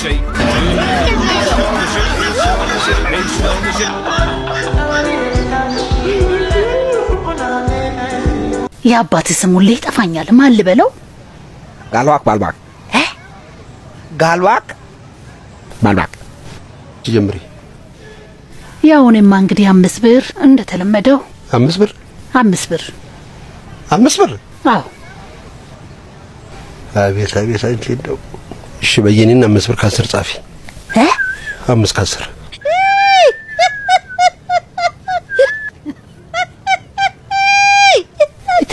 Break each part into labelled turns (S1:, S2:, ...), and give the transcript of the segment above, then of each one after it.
S1: شيء
S2: يا አባት ስሙ ሁሌ ይጠፋኛል ማን ልበለው
S3: ጋልዋክ ባልባክ ጋልዋክ ባልባክ ጀምሪ
S2: ያው እኔማ እንግዲህ 5 ብር እንደተለመደው
S3: 5 ብር
S2: 5 ብር
S3: 5 ብር
S2: አዎ
S3: አቤት አቤት አንቺ እንደው እሺ በየኔና 5 ብር ከ10 ጻፊ 5 ከ10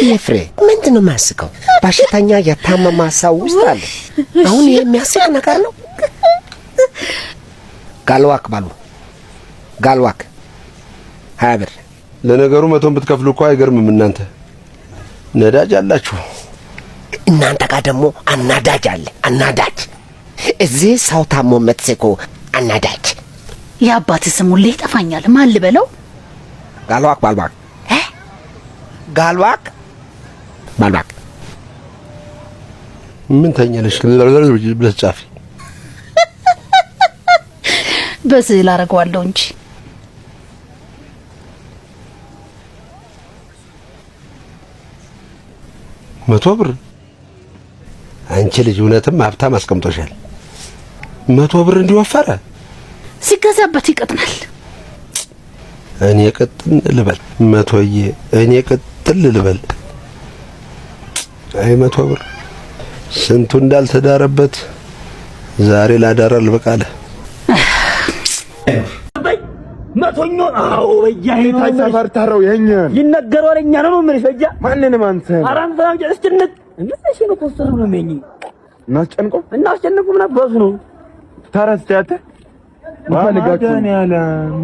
S4: ይፍሬ ምንድነው ማስቀው ባሽታኛ የታመማ ሰው ውስጥ አለ አሁን የሚያስቅ ነገር ነው ጋልዋክ ባሉ ጋልዋክ ሀብር
S3: ለነገሩ መቶን ብትከፍሉ እኮ አይገርምም እናንተ ነዳጅ አላችሁ
S4: እናንተ ጋር ደግሞ አናዳጅ አለ አናዳጅ እዚህ ሰው ታሞ መጥሰኮ አናዳጅ
S2: ያ አባት ስሙ ሁሌ ይጠፋኛል ማን ልበለው
S3: ጋልዋክ ባልባክ
S4: ጋልዋክ ባልባክ
S3: ምን ተኛለሽ ብለሽ ጻፊ
S2: በስዕል አረጋዋለሁ እንጂ
S3: 100 ብር አንቺ ልጅ እውነትም ሀብታም አስቀምጦሻል 100 ብር እንዲወፈረ
S2: ሲገዛበት ይቀጥናል
S3: እኔ ቀጥን ልበል 100ዬ እኔ ቀጥል ልበል አይ 100 ብር ስንቱ እንዳልተዳረበት ዛሬ ላዳራል በቃለ
S5: መቶኞ አው በያይታ
S6: ተፈርታረው የኛን
S5: ይነገረው ለኛ ነው ምን ይፈጃ
S6: ማንንም አንተ
S5: አራም ሰላም ጀስትነት እንደዚህ ነው ኮስተር ነው ምን እናስጨንቆ ምን አባሱ ነው
S6: ታረስታተ ማለጋከን ያለ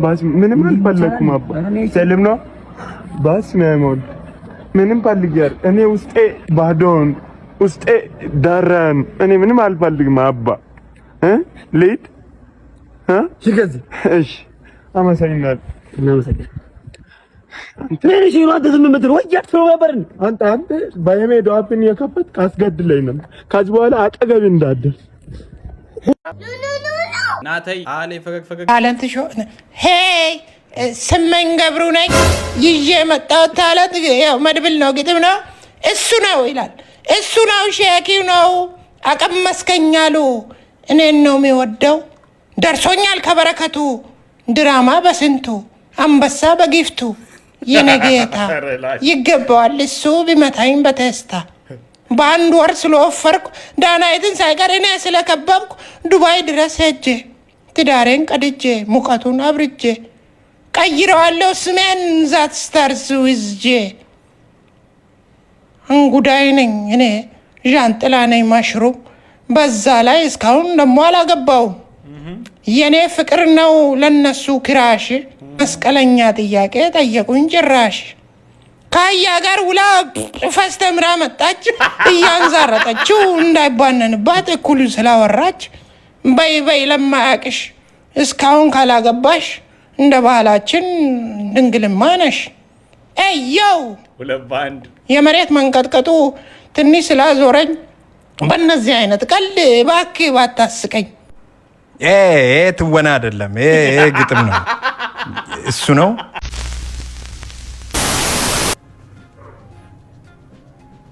S6: ባስ ምንም አልፈለኩም አባ ሰልም ነው ባስ ነው ምንም ፈልጋር እኔ ውስጤ ባዶን ውስጤ ዳራን እኔ ምንም አልፈልግም አባ ሊድ ይገዝ እሺ አመሰግናለሁ
S5: ምን እሺ ነው አደም ምድር ወያት ነው ያበርን
S6: አንተ በየሜዳው አፍን የከፈት ካስገድለኝ ነው ከዚህ በኋላ አጠገብ እንዳደር
S1: ናተይ አለ ፈገግ
S7: ታለንት ሾ ሄይ ስመኝ ገብሩ ነኝ ይዤ መጣው ታለንት ያው መድብል ነው ግጥም ነው እሱ ነው ይላል እሱ ነው ሼኪው ነው አቀመስከኛሉ እኔን ነው የሚወደው ደርሶኛል ከበረከቱ ድራማ በስንቱ አንበሳ በጊፍቱ የነጌታ ይገባዋል እሱ ቢመታኝ በቴስታ በአንድ ወር ስለወፈርኩ ዳናይትን ሳይቀር እኔ ስለከበብኩ ዱባይ ድረስ ሄጄ ትዳሬን ቀድጄ ሙቀቱን አብርጄ ቀይረዋለሁ ስሜን ዛት ስታርስ ዊዝጄ እንጉዳይ ነኝ እኔ ዣንጥላ ነኝ ማሽሩም በዛ ላይ እስካሁን ደሞ አላገባውም የኔ ፍቅር ነው ለነሱ ክራሽ መስቀለኛ ጥያቄ ጠየቁኝ ጭራሽ ካያ ጋር ውላ ፈስተምራ መጣች እያንዛረጠችው እንዳይባነንባት እኩሉ ስላወራች በይ በይ ለማያቅሽ እስካሁን ካላገባሽ እንደ ባህላችን ድንግልማ ነሽ ኤየው
S1: ሁለባንድ
S7: የመሬት መንቀጥቀጡ ትንሽ ስላዞረኝ በእነዚህ አይነት ቀልድ እባክህ ባታስቀኝ
S8: ትወና አይደለም ግጥም ነው እሱ ነው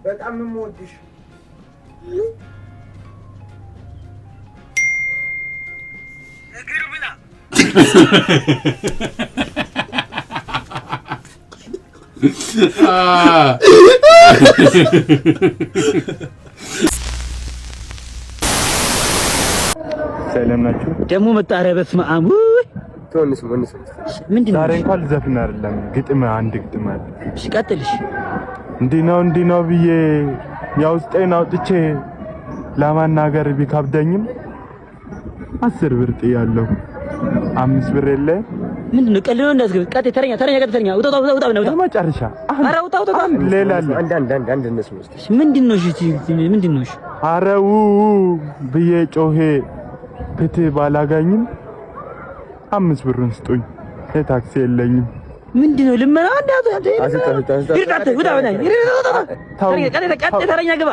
S6: በጣም የምወድሽ እግር ብላ ሰላም ናችሁ
S5: ደሞ መጣረ በስመ አብ
S6: ቶንስ
S5: ምንድነው
S6: ዛሬ እንኳን ልዘፍን አይደለም ግጥም አንድ ግጥም አለ
S5: እሺ ቀጥልሽ
S6: እንዲህ ነው ብዬ ያውስጤን አውጥቼ ለማናገር ቢከብደኝም 10 ብር ጥያለሁ 5 ብር የለ
S5: ምንድነው ቀልሎ እንዳስገብ ቀጥ ተረኛ ውጣ
S6: መጨረሻ
S5: አረ ውጣ
S6: ሌላ አለ
S4: አንድ እነሱ
S5: ምንድነው እሺ ምንድነው እሺ
S6: አረው ብዬ ጮሄ ፍትህ ባላገኝም 5 ብሩን ስጡኝ የታክሲ የለኝም ምንድነው ልመና አንዳቱ ውጣ ተረኛ ገባ